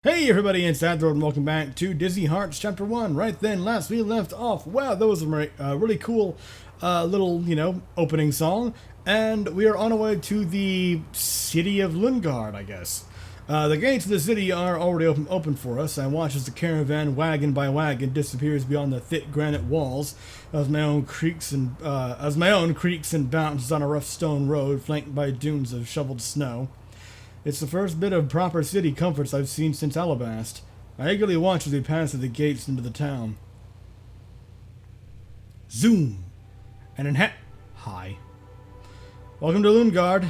Hey everybody, it's Tailor and welcome back to Dizzy Hearts Chapter 1. Right then, last we left off, wow, that was a really cool little, opening song. And we are on our way to the city of Lungarde, I guess. The gates of the city are already open for us. I watch as the caravan, wagon by wagon, disappears beyond the thick granite walls as my own creaks and bounces on a rough stone road flanked by dunes of shoveled snow. It's the first bit of proper city comforts I've seen since Alabast. I eagerly watch as we pass through the gates into the town. Zoom! And Hi. Welcome to Lungarde.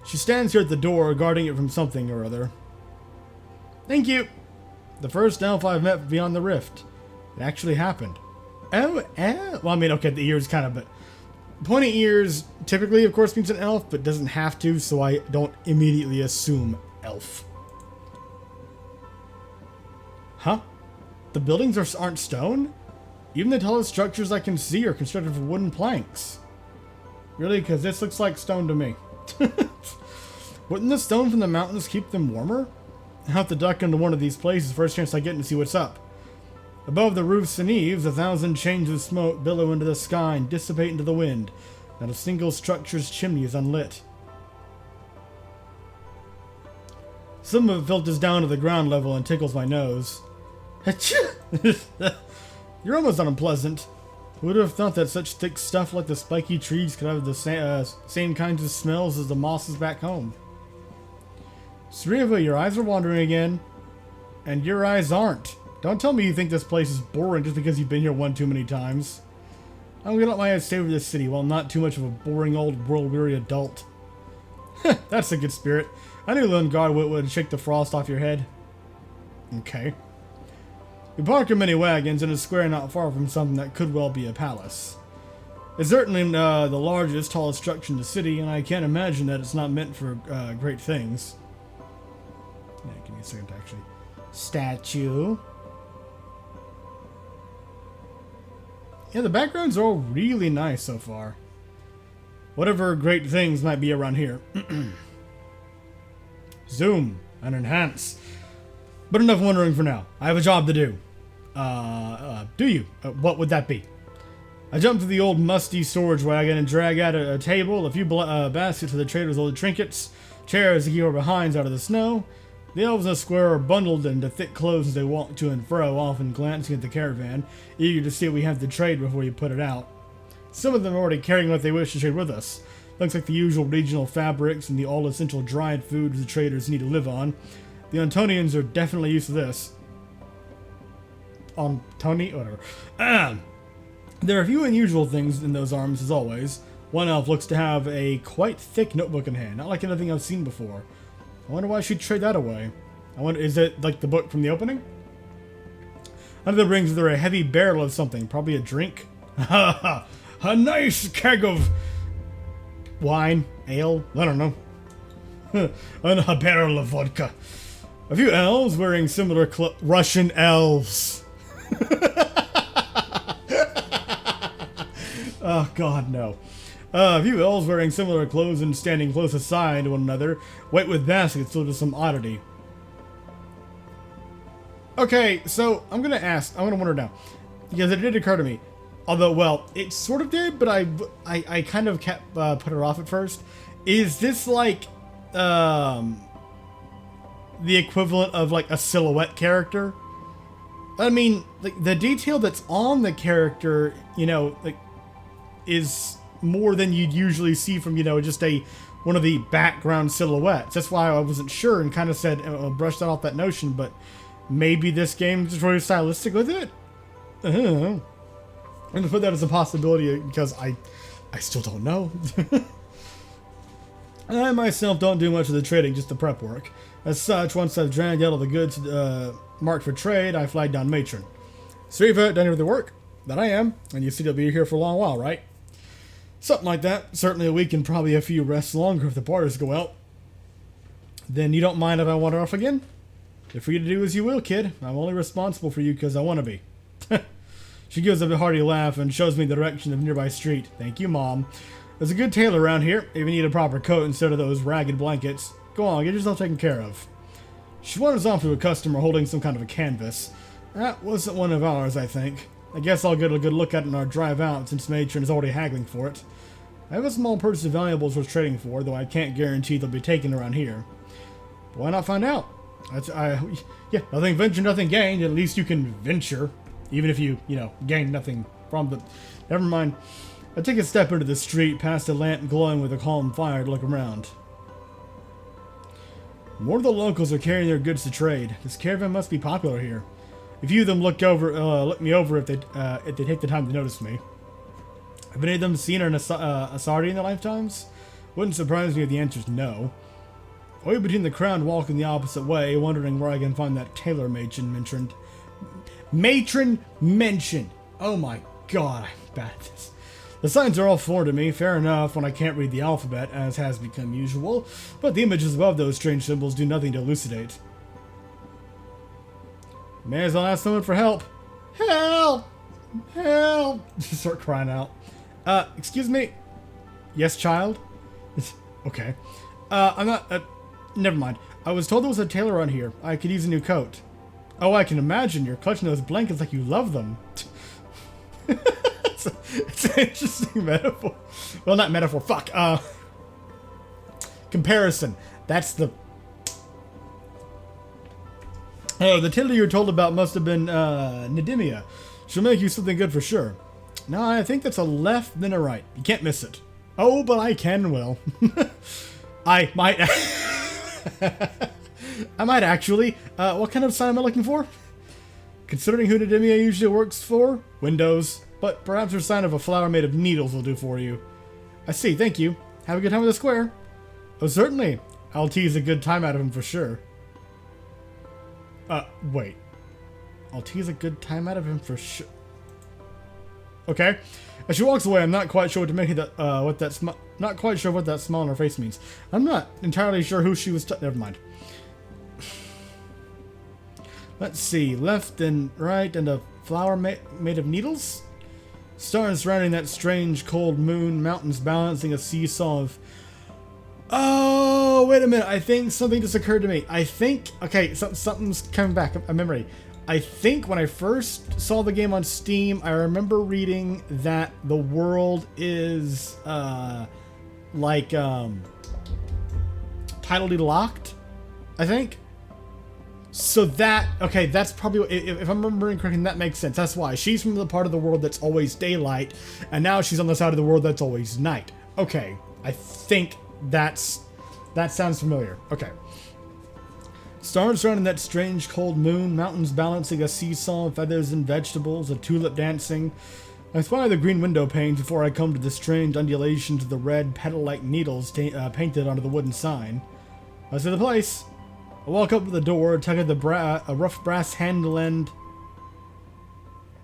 She stands here at the door, guarding it from something or other. Thank you! The first elf I've met beyond the rift. It actually happened. Well, I mean, okay, the ears kind of, but... Pointy ears typically, of course, means an elf, but doesn't have to, so I don't immediately assume elf. Huh? The buildings aren't stone? Even the tallest structures I can see are constructed of wooden planks. Really? Because this looks like stone to me. Wouldn't the stone from the mountains keep them warmer? I'll have to duck into one of these places first chance I get to see what's up. Above the roofs and eaves, 1,000 chains of smoke billow into the sky and dissipate into the wind. Not a single structure's chimney is unlit. Some of it filters down to the ground level and tickles my nose. You're almost unpleasant. Who would have thought that such thick stuff like the spiky trees could have the same kinds of smells as the mosses back home? Sriva, your eyes are wandering again. And your eyes aren't. Don't tell me you think this place is boring just because you've been here one too many times. I'm gonna let my eyes savor this city while I'm not too much of a boring old world-weary adult. That's a good spirit. I knew Lungarde would shake the frost off your head. Okay. We park our many wagons in a square not far from something that could well be a palace. It's certainly the largest, tallest structure in the city, and I can't imagine that it's not meant for great things. Yeah, give me a second to actually... Statue. Yeah, the backgrounds are all really nice so far. Whatever great things might be around here. Zoom and enhance. But enough wondering for now. I have a job to do. Do you? What would that be? I jump to the old musty storage wagon and drag out a table, a few baskets for the trader's old trinkets, chairs to keep our behinds out of the snow. The elves in the square are bundled into thick clothes as they walk to and fro, often glancing at the caravan, eager to see what we have to trade before you put it out. Some of them are already carrying what they wish to trade with us. Looks like the usual regional fabrics and the all-essential dried foods the traders need to live on. The Antonians are definitely used to this. Whatever. There are a few unusual things in those arms, as always. One elf looks to have a quite thick notebook in hand, not like anything I've seen before. I wonder why she'd trade that away. Is it like the book from the opening? Under the brings there a heavy barrel of something, probably a drink. A nice keg of wine, ale, I don't know. And a barrel of vodka. A few elves wearing similar Russian elves. Oh God, no. A few elves wearing similar clothes and standing close aside to one another, wait with baskets filled with some oddity. Okay, so I'm gonna wonder now, because it did occur to me, although, well, it sort of did, but I kind of kept put her off at first. Is this like the equivalent of like a silhouette character? I mean, like the detail that's on the character, like is more than you'd usually see from, just one of the background silhouettes. That's why I wasn't sure and kind of said, brushed off that notion, but maybe this game is really stylistic with it? I don't know. I'm going to put that as a possibility because I still don't know. I myself don't do much of the trading, just the prep work. As such, once I've dragged out all the goods marked for trade, I flag down Matron. Sriva, done with the work? That I am, and you see they'll be here for a long while, right? Something like that. Certainly a week and probably a few rests longer if the parties go out. Then you don't mind if I wander off again? You're free to do as you will, kid. I'm only responsible for you because I want to be. She gives a hearty laugh and shows me the direction of the nearby street. Thank you, Mom. There's a good tailor around here. If you need a proper coat instead of those ragged blankets, go on, get yourself taken care of. She wanders off to a customer holding some kind of a canvas. That wasn't one of ours, I think. I guess I'll get a good look at it in our drive out, since Matron is already haggling for it. I have a small purchase of valuables worth trading for, though I can't guarantee they'll be taken around here. But why not find out? Yeah, nothing ventured, nothing gained. At least you can venture, even if you gain nothing from the... Never mind. I take a step into the street, past a lamp glowing with a calm fire to look around. More of the locals are carrying their goods to trade. This caravan must be popular here. A few of them look me over if they take the time to notice me. Have any of them seen an Asardi in their lifetimes? Wouldn't surprise me if the answer's no. I wait between the crowd walking the opposite way, wondering where I can find that Tailor matron mentioned. Matron mentioned! Oh my god, I'm bad at this. The signs are all foreign to me, fair enough when I can't read the alphabet, as has become usual, but the images above those strange symbols do nothing to elucidate. May as well ask someone for help. Help! Help! Just start crying out. Excuse me? Yes, child? Okay. I'm not, never mind. I was told there was a tailor on here. I could use a new coat. Oh, I can imagine. You're clutching those blankets like you love them. It's an interesting metaphor. Well, not metaphor. Fuck. Comparison. That's the... Oh, the tailor you were told about must have been, Nedimia. She'll make you something good for sure. No, I think that's a left, then a right. You can't miss it. Oh, but I can, Will. I might... I might actually. What kind of sign am I looking for? Considering who Nedimia usually works for? Windows. But perhaps her sign of a flower made of needles will do for you. I see, thank you. Have a good time with the square. Oh, certainly. I'll tease a good time out of him for sure. Wait. I'll tease a good time out of him for sure. Okay. As she walks away, I'm not quite sure what to make of that. Not quite sure what that smile on her face means. I'm not entirely sure who she was. Never mind. Let's see. Left and right, and a flower made of needles. Stars surrounding that strange cold moon. Mountains balancing a seesaw of. Oh, wait a minute. I think something just occurred to me. I think. Okay, something's coming back. A memory. I think when I first saw the game on Steam, I remember reading that the world is, tidally locked, I think. So that, okay, that's probably, if I'm remembering correctly, that makes sense. That's why. She's from the part of the world that's always daylight, and now she's on the side of the world that's always night. Okay, I think that sounds familiar. Okay. Stars surrounding that strange cold moon, mountains balancing a seesaw, feathers and vegetables, a tulip dancing. I spy the green window panes before I come to the strange undulations of the red petal-like needles painted onto the wooden sign. I see the place. I walk up to the door, tug at a rough brass handle and...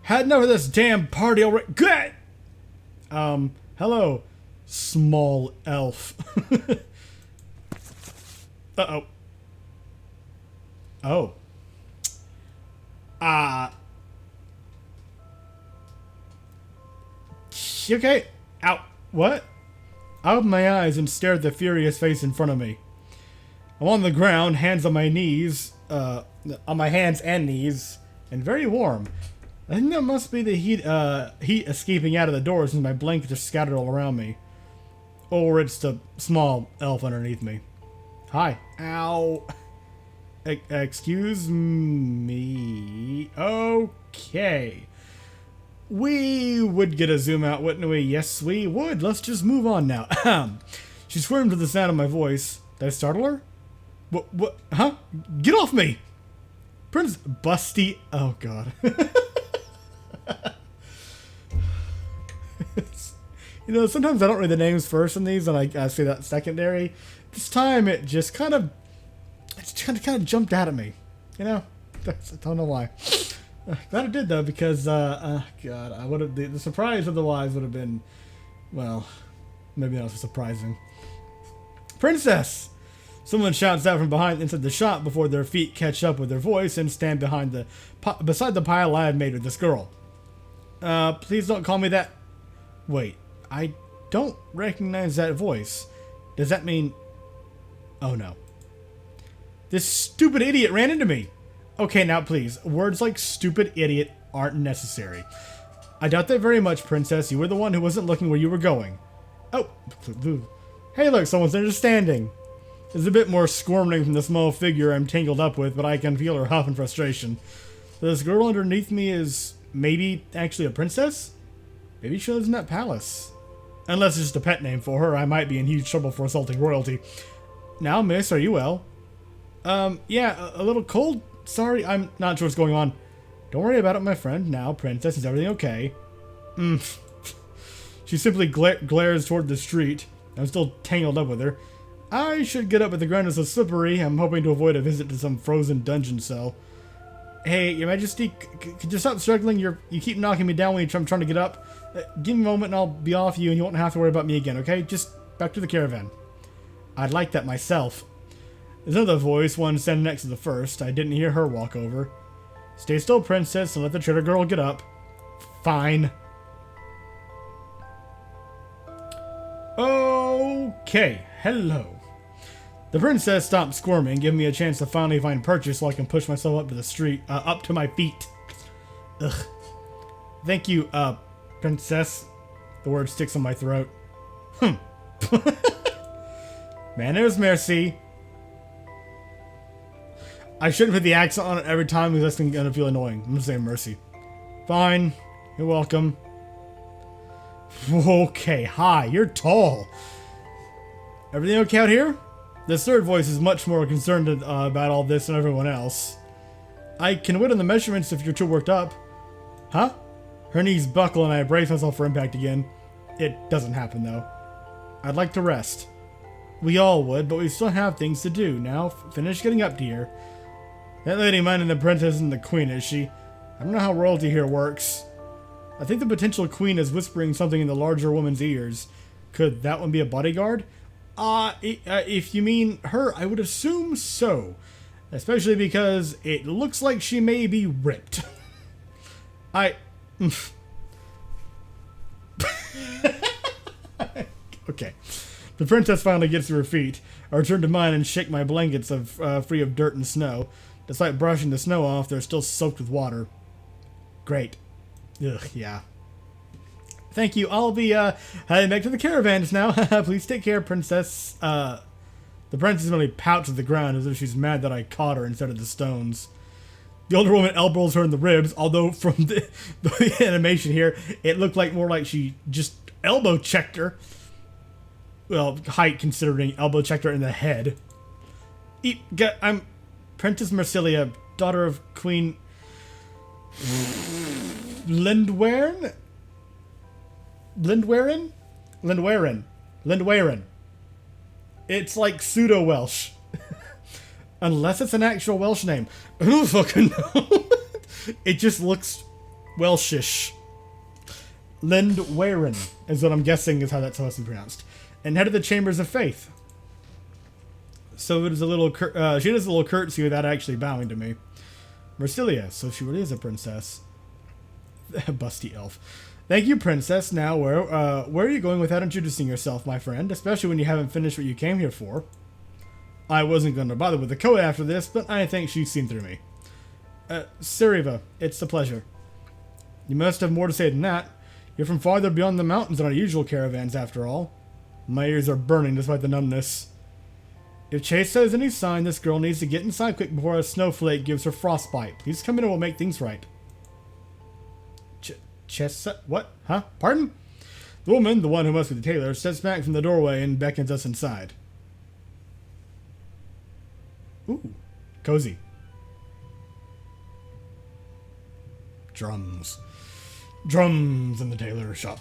Had enough of this damn party already. Good! Hello, small elf. Uh-oh. Oh. Okay. Ow. What? I open my eyes and stare at the furious face in front of me. I'm on the ground, hands on my knees, on my hands and knees, and very warm. I think that must be the heat escaping out of the door since my blankets are scattered all around me. Or it's the small elf underneath me. Hi. Ow. Excuse me. Okay. We would get a zoom out, wouldn't we? Yes, we would. Let's just move on now. She squirmed to the sound of my voice. Did I startle her? What? Huh? Get off me! Prince Busty. Oh, God. Sometimes I don't read the names first in these, and I say that secondary. This time it just kind of jumped out at me, I don't know why. Glad it did though, because God, I would have the surprise otherwise would have been, well, maybe not so surprising. Princess! Someone shouts out from behind inside the shop before their feet catch up with their voice and stand behind beside the pile I have made with this girl. Please don't call me that. Wait, I don't recognize that voice. Does that mean? Oh no. This stupid idiot ran into me. Okay, now please, words like stupid idiot aren't necessary. I doubt that very much, Princess. You were the one who wasn't looking where you were going. Oh, hey look, someone's understanding. There's a bit more squirming from the small figure I'm tangled up with, but I can feel her huff and frustration. This girl underneath me is maybe actually a princess? Maybe she lives in that palace. Unless it's just a pet name for her, I might be in huge trouble for assaulting royalty. Now, miss, are you well? Yeah, a little cold. Sorry, I'm not sure what's going on. Don't worry about it, my friend. Now, princess, is everything okay? She simply glares toward the street. I'm still tangled up with her. I should get up, but the ground is so slippery. I'm hoping to avoid a visit to some frozen dungeon cell. Hey, Your Majesty, could you stop struggling? You keep knocking me down when I'm trying to get up. Give me a moment and I'll be off you and you won't have to worry about me again, okay? Just back to the caravan. I'd like that myself. There's another voice, one standing next to the first. I didn't hear her walk over. Stay still, princess, and let the traitor girl get up. Fine. Okay, hello. The princess stopped squirming, giving me a chance to finally find purchase so I can push myself up to the street, up to my feet. Ugh. Thank you, princess. The word sticks in my throat. Manners, merci. I shouldn't put the accent on it every time because that's gonna feel annoying. I'm gonna say mercy. Fine. You're welcome. Okay, hi, you're tall. Everything okay out here? This third voice is much more concerned about all this than everyone else. I can wait on the measurements if you're too worked up. Huh? Her knees buckle and I brace myself for impact again. It doesn't happen though. I'd like to rest. We all would, but we still have things to do. Now, finish getting up, dear. That lady minding the princess isn't the queen, is she? I don't know how royalty here works. I think the potential queen is whispering something in the larger woman's ears. Could that one be a bodyguard? If you mean her, I would assume so. Especially because it looks like she may be ripped. Okay. The princess finally gets to her feet. I return to mine and shake my blankets free of dirt and snow. Despite brushing the snow off, they're still soaked with water. Great. Ugh, yeah. Thank you. I'll be heading back to the caravans now. Please take care, princess. The princess really pouts at the ground as if she's mad that I caught her instead of the stones. The older woman elbows her in the ribs, although from the animation here, it looked more like she just elbow checked her. Well, height considering elbow checked her in the head. I'm Princess Marsilia, daughter of Queen Lindwaren? Lindwaren. It's like pseudo-Welsh. Unless it's an actual Welsh name. Who fucking knows? It just looks Welshish. Lindwaren is what I'm guessing is how that's supposed to be pronounced. And head of the Chambers of Faith. So it is a little, she does a little curtsy without actually bowing to me. Marsilia, so she really is a princess. Busty elf. Thank you, princess. Now, where are you going without introducing yourself, my friend? Especially when you haven't finished what you came here for. I wasn't going to bother with the code after this, but I think she's seen through me. Siriva, it's a pleasure. You must have more to say than that. You're from farther beyond the mountains than our usual caravans, after all. My ears are burning despite the numbness. If Chase says any sign, this girl needs to get inside quick before a snowflake gives her frostbite. Please come in and we'll make things right. What? Huh? Pardon? The woman, the one who must be the tailor, steps back from the doorway and beckons us inside. Ooh. Cozy. Drums. Drums in the tailor shop.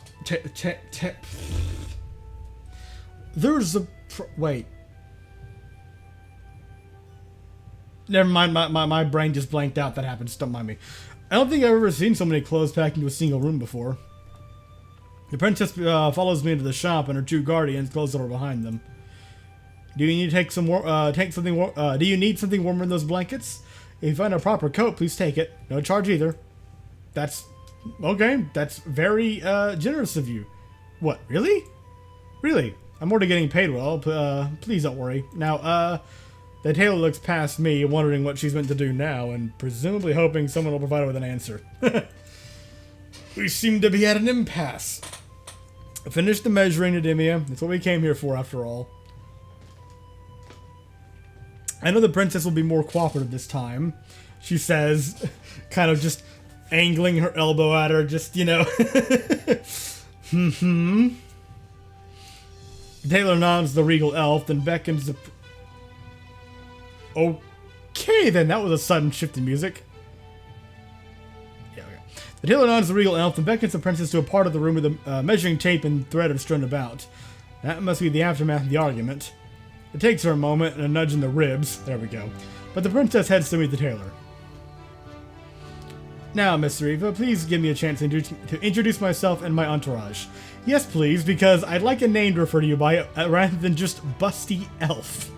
There's a... Wait. Never mind, my brain just blanked out. That happens. Don't mind me. I don't think I've ever seen so many clothes packed into a single room before. The princess follows me into the shop, and her two guardians close the door behind them. Do you need to take do you need something warmer in those blankets? If you find a proper coat, please take it. No charge either. That's okay. That's very generous of you. What? Really? Really? I'm already getting paid well. Please don't worry. Now, The tailor looks past me, wondering what she's meant to do now, and presumably hoping someone will provide her with an answer. We seem to be at an impasse. Finish the measuring, Nadimia. That's what we came here for, after all. I know the princess will be more cooperative this time, she says, kind of just angling her elbow at her, just, you know. Tailor nods the regal elf, then beckons the... Okay, then. That was a sudden shift in music. Yeah, okay. The tailor nods the regal elf, then beckons the princess to a part of the room with the measuring tape and thread are strewn about. That must be the aftermath of the argument. It takes her a moment and a nudge in the ribs. There we go. But the princess heads to meet the tailor. Now, Miss Riva, please give me a chance to introduce myself and my entourage. Yes, please, because I'd like a name to refer to you by rather than just Busty Elf.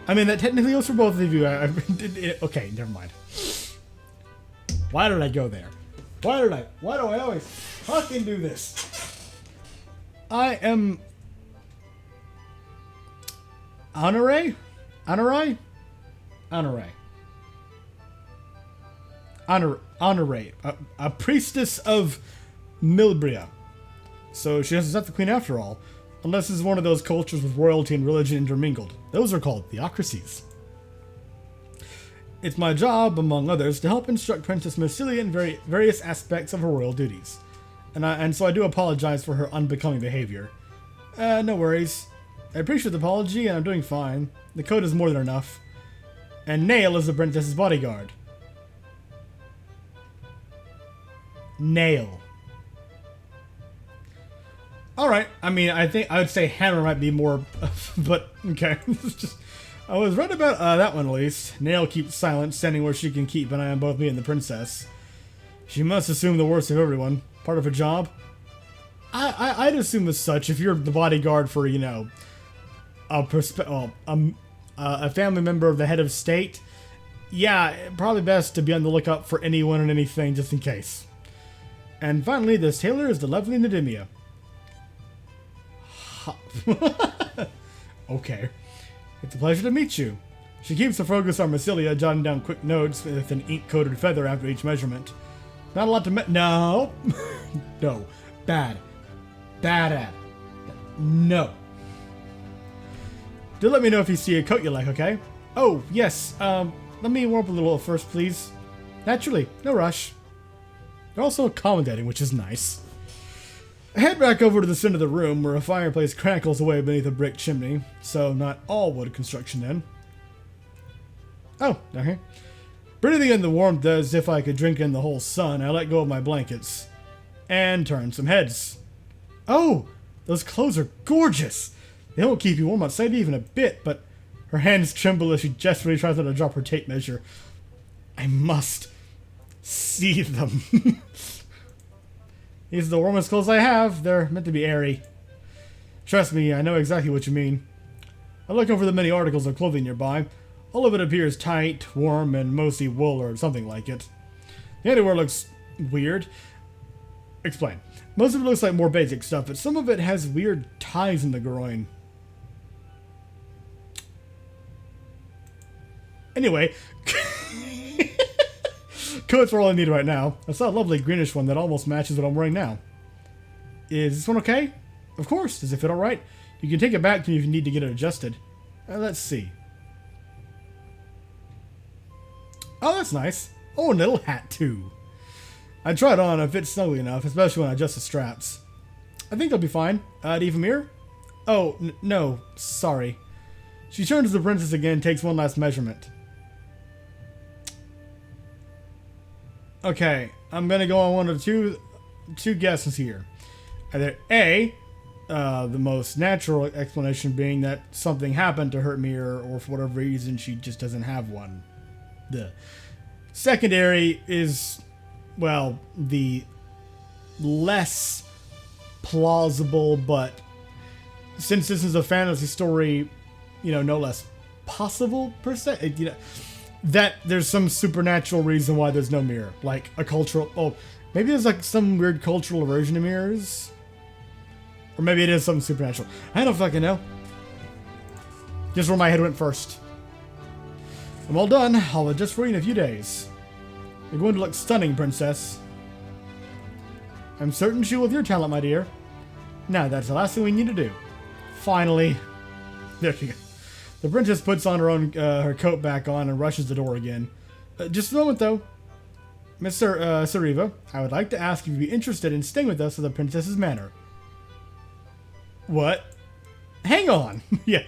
I mean, that technically goes for both of you. Okay, never mind. Why did I go there? Why do I always fucking do this? I am... Honore? A priestess of Milbria. So she doesn't have the queen after all. Unless it's one of those cultures with royalty and religion intermingled. Those are called theocracies. It's my job, among others, to help instruct Princess Massilia in various aspects of her royal duties. And so I do apologize for her unbecoming behavior. No worries. I appreciate the apology, and I'm doing fine. The coat is more than enough. And Nail is the princess's bodyguard. Nail. Alright, I mean, I think I would say Hammer might be more, but okay. I was right about that one at least. Nail keeps silent, standing where she can keep an eye on both me and the princess. She must assume the worst of everyone. Part of her job. I'd assume as such if you're the bodyguard for, you know, a family member of the head of state. Yeah, probably best to be on the lookout for anyone and anything just in case. And finally, this tailor is the lovely Nadimia. Okay. It's a pleasure to meet you. She keeps the focus on Massilia, jotting down quick notes with an ink-coated feather after each measurement. Not a lot to no. No. Bad at. No. Do let me know if you see a coat you like, okay? Oh, yes. Let me warm up a little first, please. Naturally. No rush. They're also accommodating, which is nice. I head back over to the center of the room where a fireplace crackles away beneath a brick chimney, so not all wood construction then. Oh, okay. Breathing in the warmth as if I could drink in the whole sun, I let go of my blankets and turn some heads. Oh, those clothes are gorgeous. They won't keep you warm outside even a bit, but her hands tremble as she desperately tries not to drop her tape measure. I must see them. These are the warmest clothes I have. They're meant to be airy. Trust me, I know exactly what you mean. I look over the many articles of clothing nearby. All of it appears tight, warm, and mostly wool or something like it. The underwear looks weird. Explain. Most of it looks like more basic stuff, but some of it has weird ties in the groin. Anyway, coats are all I need right now. I saw a lovely greenish one that almost matches what I'm wearing now. Is this one okay? Of course. Does it fit alright? You can take it back to me if you need to get it adjusted. Let's see. Oh, that's nice. Oh, a little hat too. I tried it on. It fits snugly enough, especially when I adjust the straps. I think they'll be fine. Do you have a mirror? Oh, no. Sorry. She turns to the princess again and takes one last measurement. Okay, I'm gonna go on one of two guesses here. Either A, the most natural explanation being that something happened to hurt me, or for whatever reason she just doesn't have one. The secondary is, well, the less plausible, but since this is a fantasy story, you know, no less possible per se. You know, that there's some supernatural reason why there's no mirror, like a cultural. Oh, maybe there's like some weird cultural aversion to mirrors, or maybe it is something supernatural. I don't fucking know. Just where my head went first. I'm all done. I'll adjust for you in a few days. You're going to look stunning, princess. I'm certain she will with your talent, my dear. Now, that's the last thing we need to do. Finally. There she goes. The princess puts on her coat back on and rushes the door again. Just a moment, though. Mr. Sariva, I would like to ask if you'd be interested in staying with us at the princess's manor. What? Hang on. Yeah.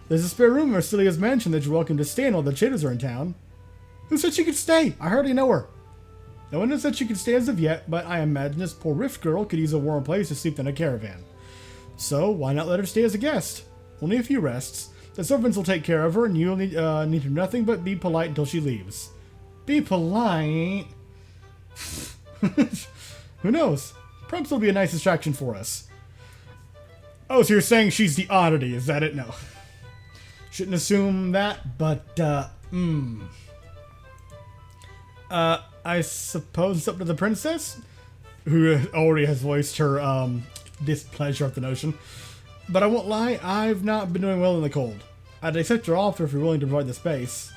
There's a spare room in Arcelia's mansion that you're welcome to stay in while the traders are in town. Who said she could stay? I hardly know her. No one has said she could stay as of yet, but I imagine this poor Rift girl could use a warm place to sleep in a caravan. So, why not let her stay as a guest? Only a few rests. The servants will take care of her, and you'll need to do nothing but be polite until she leaves. Be polite? Who knows? Perhaps it'll be a nice distraction for us. Oh, so you're saying she's the oddity, is that it? No. Shouldn't assume that, but, I suppose it's up to the princess, who already has voiced her, displeasure at the notion. But I won't lie, I've not been doing well in the cold. I'd accept your offer if you're willing to provide the space.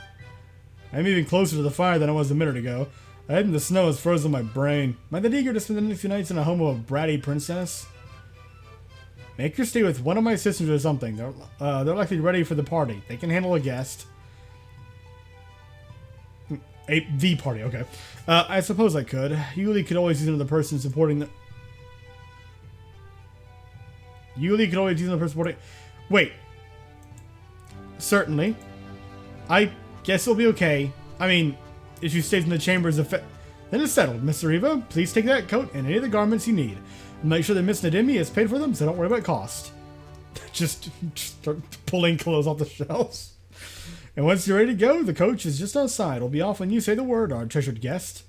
I'm even closer to the fire than I was a minute ago. I hid in the snow has frozen my brain. Am I that eager to spend the next few nights in a home of a bratty princess? Make your stay with one of my sisters or something. They're likely ready for the party. They can handle a guest. The party, okay. I suppose I could. Yuli could always use another person supporting the... Yuli could always use another person supporting... Wait. Certainly. I guess it'll be okay. I mean, if she stays in the chambers of... Then it's settled. Mr. Eva, please take that coat and any of the garments you need. Make sure that Miss Nadimi has paid for them, so don't worry about cost. just start pulling clothes off the shelves. And once you're ready to go, the coach is just outside. It'll be off when you say the word, our treasured guest.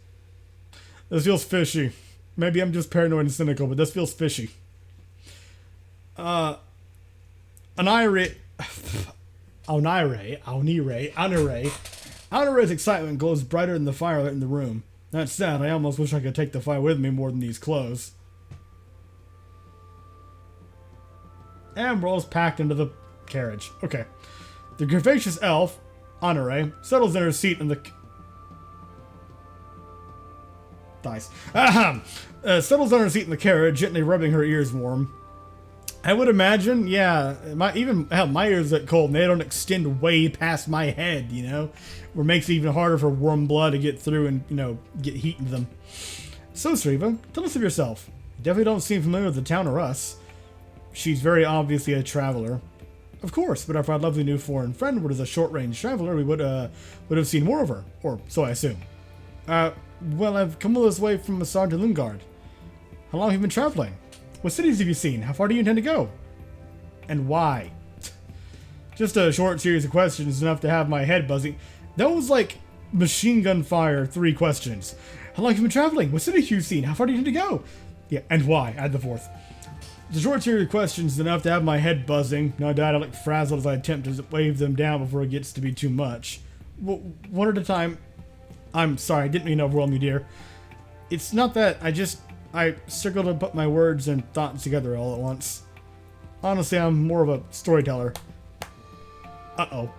This feels fishy. Maybe I'm just paranoid and cynical, but this feels fishy. Onire's excitement glows brighter than the firelight in the room. That's sad. I almost wish I could take the fire with me more than these clothes. And we're all packed into the carriage. Okay. The curvaceous elf, Honore, settles in her seat in the... Dice. Ahem! Settles on her seat in the carriage, gently rubbing her ears warm. I would imagine, yeah, my ears get cold and they don't extend way past my head, you know? Where it makes it even harder for warm blood to get through and, you know, get heat into them. So, Sriva, tell us of yourself. You definitely don't seem familiar with the town or us. She's very obviously a traveler. Of course, but if our lovely new foreign friend were a short-range traveler, we would have seen more of her, or so I assume. Well, I've come all this way from Massar to Lungarde. How long have you been traveling? What cities have you seen? How far do you intend to go? And why? Just a short series of questions enough to have my head buzzing. That was like machine gun fire 3 questions. How long have you been traveling? What cities have you seen? How far do you intend to go? Yeah, and why? Add the 4th. The short series of questions enough to have my head buzzing. No doubt I look frazzled as I attempt to wave them down before it gets to be too much. One at a time. I'm sorry, I didn't mean to overwhelm you, dear. It's not that, I struggle to put my words and thoughts together all at once. Honestly, I'm more of a storyteller. Uh-oh.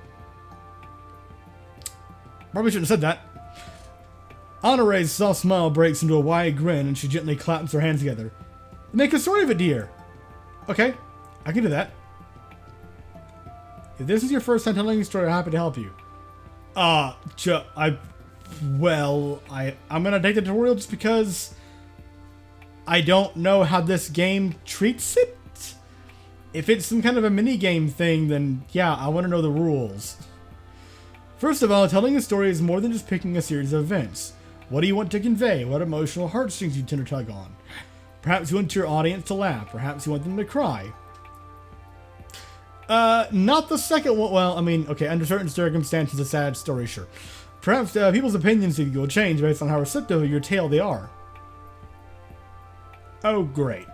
Probably shouldn't have said that. Honore's soft smile breaks into a wide grin and she gently claps her hands together. Make a story of it, dear. Okay, I can do that. If this is your first time telling a story, I'm happy to help you. I'm gonna take the tutorial just because I don't know how this game treats it. If it's some kind of a mini-game thing, then yeah, I want to know the rules. First of all, telling a story is more than just picking a series of events. What do you want to convey? What emotional heartstrings you tend to tug on? Perhaps you want your audience to laugh. Perhaps you want them to cry. Not the second one. Well, I mean, okay, under certain circumstances, a sad story, sure. Perhaps people's opinions of you will change based on how receptive of your tale they are. Oh, great.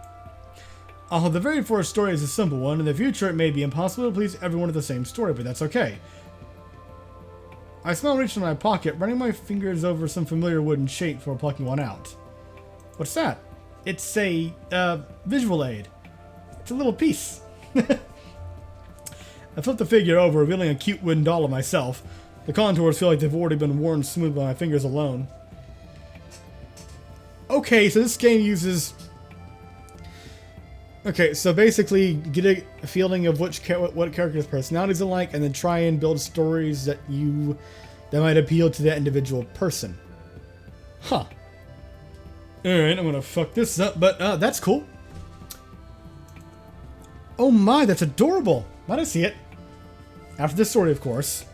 The very first story is a simple one. In the future, it may be impossible to please everyone with the same story, but that's okay. I smell reached in my pocket, running my fingers over some familiar wooden shape before plucking one out. What's that? It's a, visual aid. It's a little piece. I flipped the figure over, revealing a cute wooden doll of myself. The contours feel like they've already been worn smooth by my fingers alone. Okay, so this game uses... Okay, so basically get a feeling of what character's personalities are like, and then try and build stories that might appeal to that individual person. Huh. Alright, I'm gonna fuck this up, but that's cool. Oh my, that's adorable! Might I see it? After this story, of course.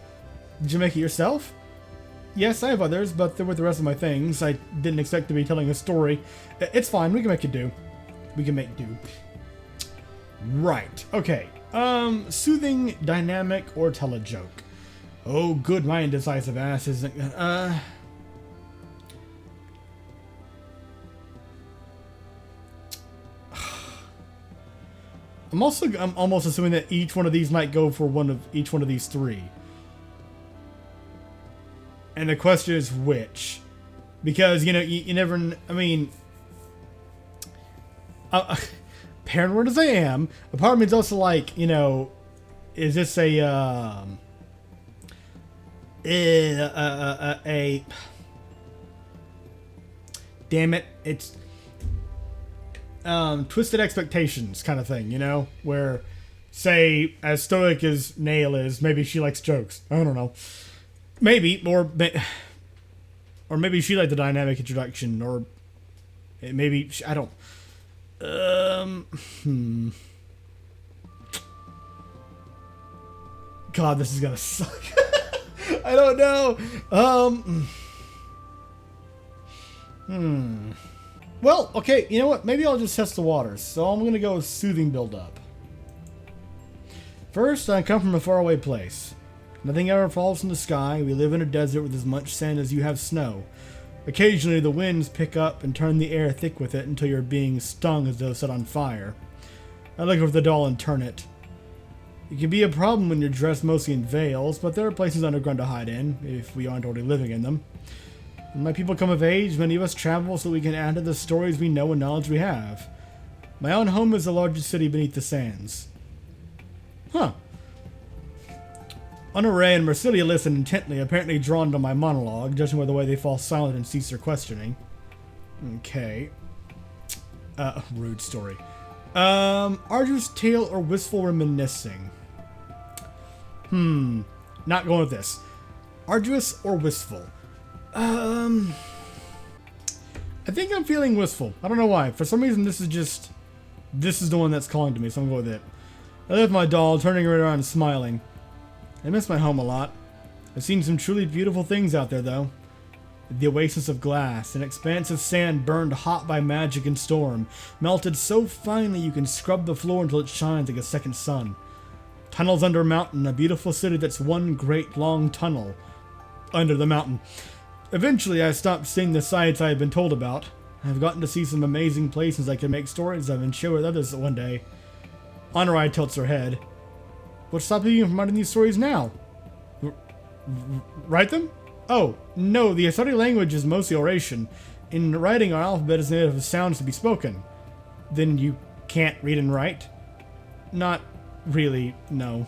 Did you make it yourself? Yes, I have others, but they're with the rest of my things. I didn't expect to be telling a story. It's fine, we can make it do. We can make do. Right, okay. Soothing, dynamic, or tell a joke. Oh, good, my indecisive ass isn't... I'm almost assuming that each one of these might go for each one of these three. And the question is which. Because, you know, you never... I mean... paranoid as I am, a part of me is also like, you know... Is this a... Damn it, it's... twisted expectations kind of thing, you know? Where, say, as stoic as Nail is, maybe she likes jokes. I don't know. Maybe, or maybe she liked the dynamic introduction, or maybe, I don't... God, this is gonna suck. I don't know. Well, okay, you know what? Maybe I'll just test the waters. So I'm gonna go with soothing build-up. First, I come from a faraway place. Nothing ever falls from the sky. We live in a desert with as much sand as you have snow. Occasionally, the winds pick up and turn the air thick with it until you're being stung as though set on fire. I look over the doll and turn it. It can be a problem when you're dressed mostly in veils, but there are places underground to hide in, if we aren't already living in them. When my people come of age, many of us travel so we can add to the stories we know and knowledge we have. My own home is the largest city beneath the sands. Huh. Honoré and Mercilia listen intently, apparently drawn to my monologue, judging by the way they fall silent and cease their questioning. Okay. Rude story. Arduous tale or wistful reminiscing? Not going with this. Arduous or wistful? I think I'm feeling wistful. I don't know why. For some reason, this is the one that's calling to me, so I'm going with it. I left my doll, turning her around and smiling. I miss my home a lot. I've seen some truly beautiful things out there, though. The oasis of glass, an expanse of sand burned hot by magic and storm, melted so finely you can scrub the floor until it shines like a second sun. Tunnels under a mountain, a beautiful city that's one great long tunnel under the mountain. Eventually, I stopped seeing the sights I had been told about. I've gotten to see some amazing places I can make stories of and share with others one day. Honoré tilts her head. What's stopping you from writing these stories now? Write them? Oh, no, the Asari language is mostly oration. In writing, our alphabet is made of sounds to be spoken. Then you can't read and write? Not really, no.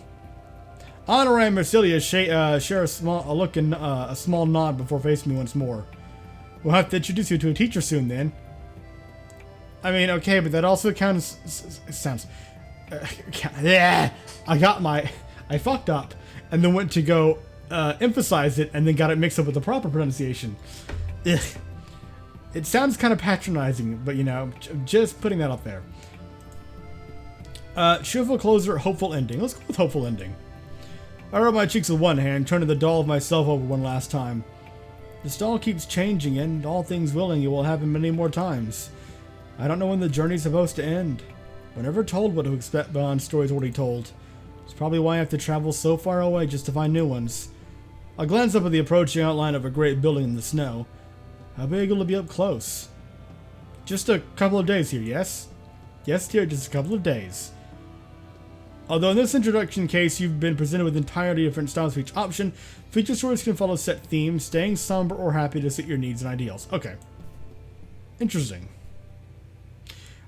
Honoré and Mercilia share a small nod before facing me once more. We'll have to introduce you to a teacher soon, then. I mean, okay, but that also sounds... yeah, I fucked up, and then went to go emphasize it, and then got it mixed up with the proper pronunciation. Ugh. It sounds kind of patronizing, but you know, just putting that up there. Cheerful closer, hopeful ending. Let's go with hopeful ending. I rub my cheeks with one hand, turning the doll of myself over one last time. This doll keeps changing, and all things willing, it will happen many more times. I don't know when the journey's supposed to end. We're never told what to expect beyond stories already told. It's probably why I have to travel so far away just to find new ones. I glance up at the approaching outline of a great building in the snow. How big will it be up close? Just a couple of days here, yes? Yes, dear, just a couple of days. Although in this introduction case, you've been presented with entirely different styles for each option, feature stories can follow set themes, staying somber or happy to suit your needs and ideals. Okay. Interesting.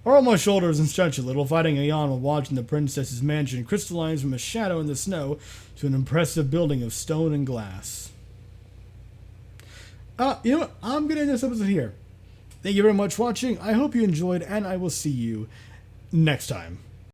I roll my shoulders and stretch a little, fighting a yawn while watching the princess's mansion crystallize from a shadow in the snow to an impressive building of stone and glass. You know what? I'm going to end this episode here. Thank you very much for watching. I hope you enjoyed, and I will see you next time.